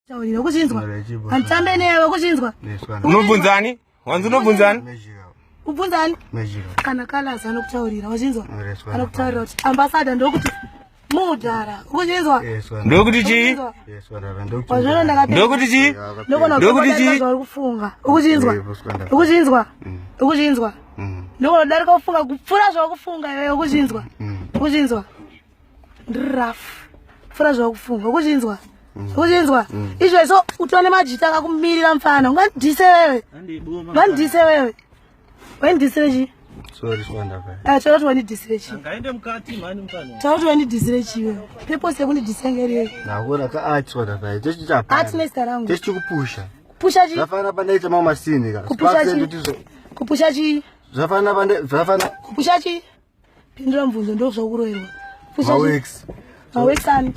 Taurira kuchinzwa. Antambe newe kuchinzwa. Unobvunzani? Wanzi unobvunzani? Ubvunzani? Kana kalaza anokutaurira wachinzwa. Anokutaurira kuti ambassador ndokuti mudhara kuchinzwa. Ndokuti chi? Ndokuti chi? Ndokuti chi? Kufunga. Ukuchinzwa. Ukuchinzwa. Ukuchinzwa. Ndokudarika kufunga kupfura zvakufunga iwe ukuchinzwa. Ukuchinzwa. Ndrafu. Kupfura zvakufunga ukuchinzwa. Ukuchinzwa. Izvo utone majita akakumirira mfana. Ungandise wewe. Ungandise wewe. Wendisire chi? Sorry Squanda pai. Choti wendisire chi? Ngaende mukati mani mfana. Choti wendisire chi wewe? Purpose yakundidisa ngeri. Nakuona ka art Squanda pai. Techichapa. Art nesta rangu. Techikupusha. Pusha chi? Zvafana pandaita mamasini ka. Kupusha chi? Kupusha chi? Zvafana zvafana. Kupusha chi? Pindura mvunzo ndo zvakuroerwa. Pusha chi? Mawex. Mawex ani?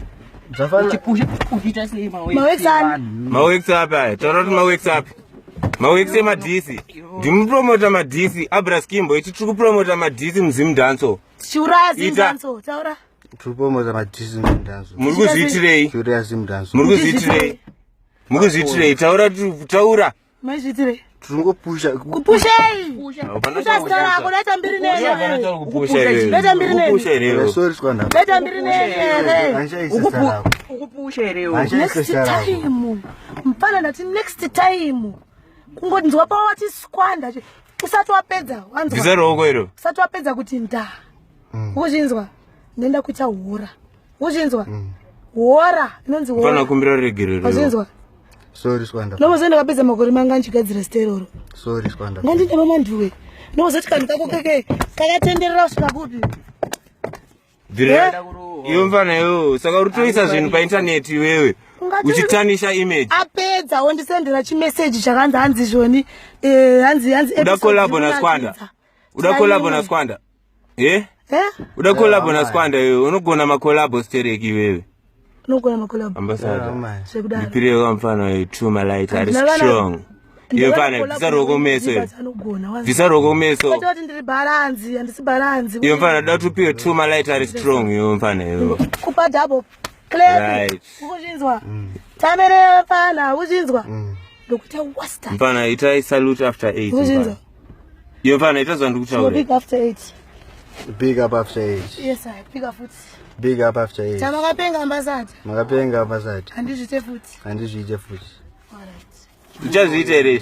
Zvafana Tipusha kuita sei mawex. Mawex ani? Mawex apa? Taurati mawex apa? Mawex emadhisi. Ndimupromota madhisi naSkimbo ichi tiri kupromota madhisi muZimdancehall. Chiuraya Zimdancehall taura. Tiri kupromota madhisi muZimdancehall. Muri kuzviitirei? Chiuraya Zimdancehall. Muri kuzviitirei? Muri kuzviitirei? Taura. Mazviitirei? Tiri kupusha. Kupushei. Pusha stara kudaita mbiri nene. Kudaita mbiri nene. Sorry Squanda. Kudaita mbiri nene. Ukupusha ere. Next time. Mpana ndati next time. Kungodinzwa pa wati Squanda usati wapedza wanzwa Visa roko iro usati wapedza kuti nda uchinzwa nenda kuita hora uchinzwa hora inonzi hora fana kumbira regerero uchinzwa sorry Squanda nomuzenda kapedza makore manga nchigadzira steroro sorry Squanda ngondine Manduwe nomuzati kanhu kako keke kakatenderera kusvika kupi vira iyo mfana yo saka utoisa zvinhu pa internet wewe uchitanisha image apedza wondisendera chimessage chakanzi hanzi zvoni hanzi uda collab na Squanda uda collab na Squanda uda collab na Squanda wewe unogona ma collab stereki wewe unogona ma collab ambassador ndipire wa mfano wewe Truma Light are strong iyo mfana visa roko meso kuti ndiri balance handisi balance iyo mfana datupiwe Truma Light are strong iyo mfana yo kupa double clear right ukuchinzwa tamere pana uchinzwa ndokuita wasta mfana ita salute after 8 mfana iyo mfana itazwa ndikutaura big after 8 big up after 8 yes I big up futhi big up after 8 tamakapenga ambassador makapenga ambassador handizvite futhi handizvite futhi all right uchazviita ere